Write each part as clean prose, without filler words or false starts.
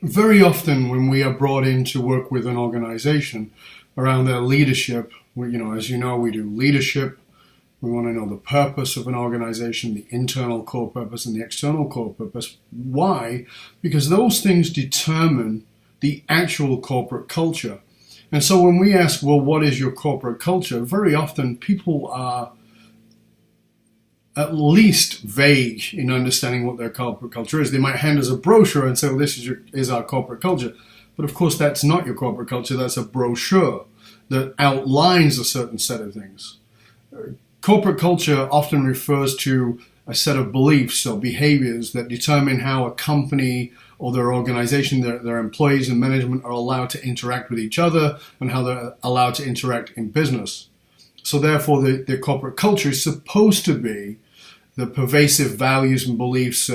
Very often when we are brought in to work with an organization around their leadership, as you know, we do leadership. We want to know the purpose of an organization, the internal core purpose and the external core purpose. Why? Because those things determine the actual corporate culture. And so when we ask, well, what is your corporate culture? Very often people are at least vague in understanding what their corporate culture is. They might hand us a brochure and say, well, this is our corporate culture. But of course, that's not your corporate culture. That's a brochure that outlines a certain set of things. Corporate culture often refers to a set of beliefs or behaviors that determine how a company or their organization, their employees and management are allowed to interact with each other and how they're allowed to interact in business. So therefore, the corporate culture is supposed to be the pervasive values and beliefs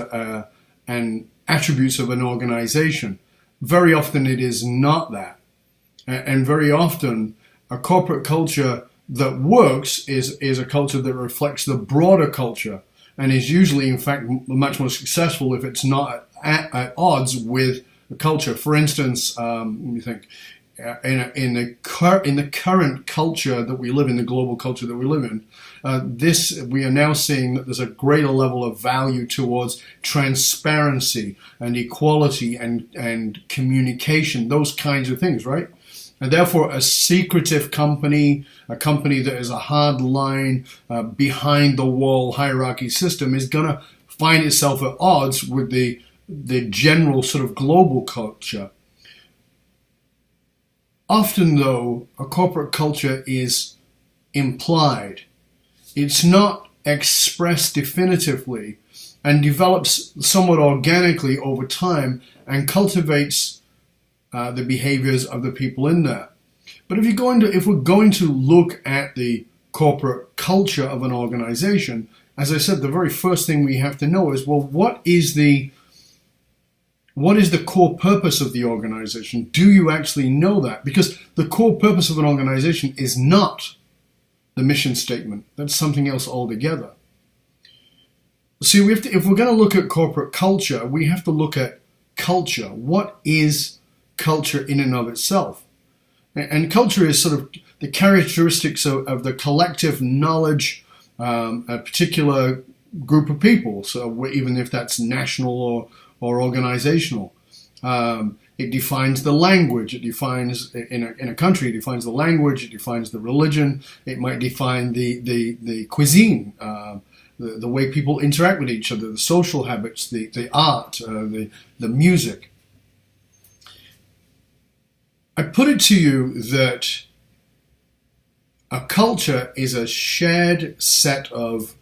and attributes of an organization. Very often it is not that. And very often a corporate culture that works is a culture that reflects the broader culture and is usually, in fact, much more successful if it's not at odds with the culture. For instance, let me think. In the current culture that we live in, the global culture that we live in, we are now seeing that there's a greater level of value towards transparency and equality and communication, those kinds of things, right? And therefore, a secretive company, a company that is a hard line, behind the wall hierarchy system is going to find itself at odds with the general sort of global culture. Often, though, a corporate culture is implied. It's not expressed definitively and develops somewhat organically over time and cultivates the behaviors of the people in there. But if we're going to look at the corporate culture of an organization, as I said, the very first thing we have to know is, well, what is the core purpose of the organization? Do you actually know that? Because the core purpose of an organization is not the mission statement. That's something else altogether. See, if we're going to look at corporate culture, we have to look at culture. What is culture in and of itself? And culture is sort of the characteristics of the collective knowledge, a particular group of people. So even if that's national or organizational. It defines the language. It defines, in a country, it defines the language, it defines the religion, it might define the cuisine, the way people interact with each other, the social habits, the art, the music. I put it to you that a culture is a shared set of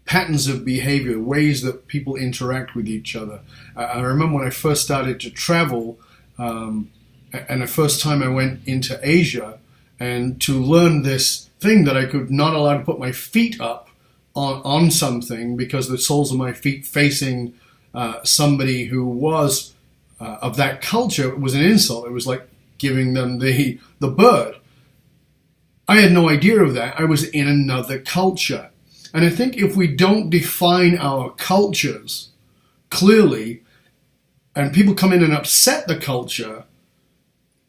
patterns of behavior, ways that people interact with each other. I remember when I first started to travel, and the first time I went into Asia, and to learn this thing that I could not allow to put my feet up on something because the soles of my feet facing somebody who was of that culture was an insult. It was like giving them the bird. I had no idea of that. I was in another culture. And I think if we don't define our cultures clearly, and people come in and upset the culture,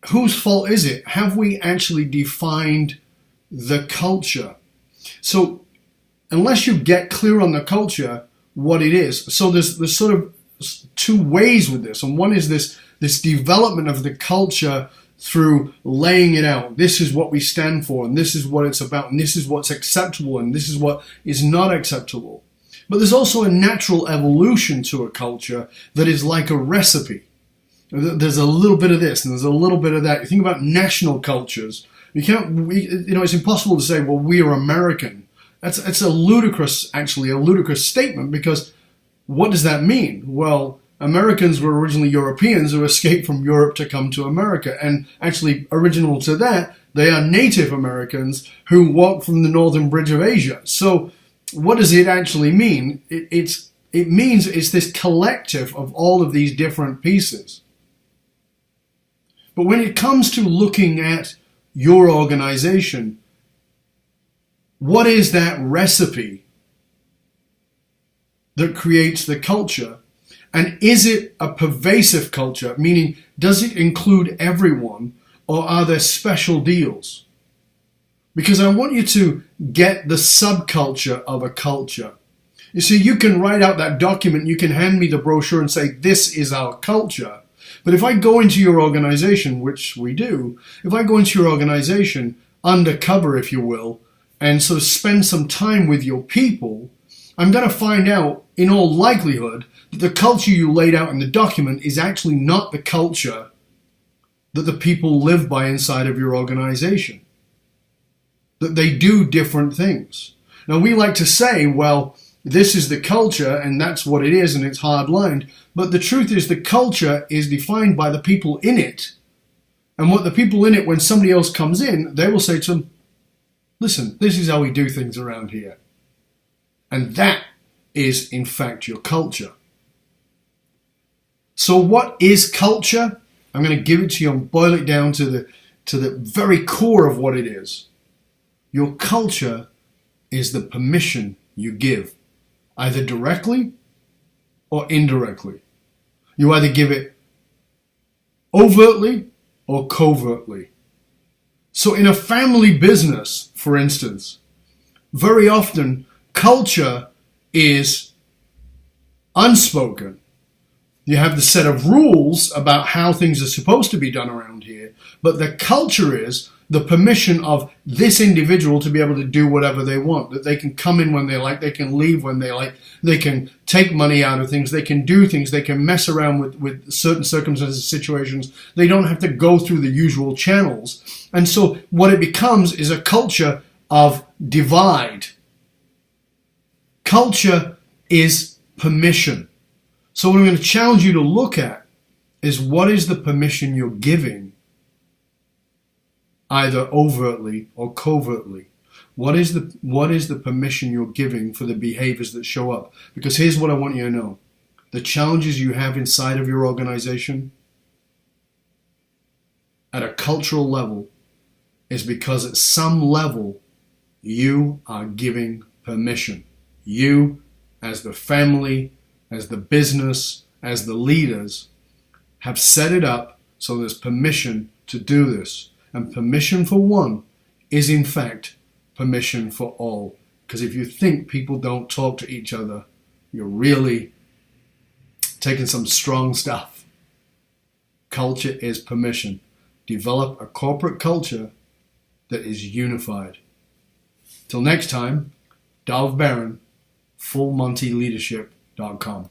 whose fault is it? Have we actually defined the culture? So unless you get clear on the culture, what it is. So there's sort of two ways with this. And one is this development of the culture through laying it out. This is what we stand for, and this is what it's about, and this is what's acceptable, and this is what is not acceptable. But there's also a natural evolution to a culture that is like a recipe. There's a little bit of this, and there's a little bit of that. You think about national cultures. It's impossible to say, well, we are American. It's a ludicrous statement, because what does that mean? Well, Americans were originally Europeans who escaped from Europe to come to America. And actually, original to that, they are Native Americans who walked from the northern bridge of Asia. So what does it actually mean? It means it's this collective of all of these different pieces. But when it comes to looking at your organization, what is that recipe that creates the culture? And is it a pervasive culture? Meaning, does it include everyone, or are there special deals? Because I want you to get the subculture of a culture. You see, you can write out that document, you can hand me the brochure and say, this is our culture. But if I go into your organization, which we do, if I go into your organization, undercover, if you will, and sort of spend some time with your people, I'm going to find out, in all likelihood, that the culture you laid out in the document is actually not the culture that the people live by inside of your organization. That they do different things. Now, we like to say, well, this is the culture and that's what it is and it's hard-lined. But the truth is the culture is defined by the people in it. And what the people in it, when somebody else comes in, they will say to them, listen, this is how we do things around here. And that is, in fact, your culture. So what is culture? I'm going to give it to you and boil it down to the very core of what it is. Your culture is the permission you give, either directly or indirectly. You either give it overtly or covertly. So in a family business, for instance, very often culture is unspoken. You have the set of rules about how things are supposed to be done around here, but the culture is the permission of this individual to be able to do whatever they want, that they can come in when they like, they can leave when they like, they can take money out of things, they can do things, they can mess around with certain circumstances, situations. They don't have to go through the usual channels. And so what it becomes is a culture of divide. Culture is permission. So what I'm going to challenge you to look at is what is the permission you're giving, either overtly or covertly. What is the permission you're giving for the behaviors that show up? Because here's what I want you to know. The challenges you have inside of your organization at a cultural level is because at some level you are giving permission. You, as the family, as the business, as the leaders, have set it up so there's permission to do this. And permission for one is in fact permission for all. Because if you think people don't talk to each other, you're really taking some strong stuff. Culture is permission. Develop a corporate culture that is unified. Till next time, Dov Baron, FullMontyLeadership.com.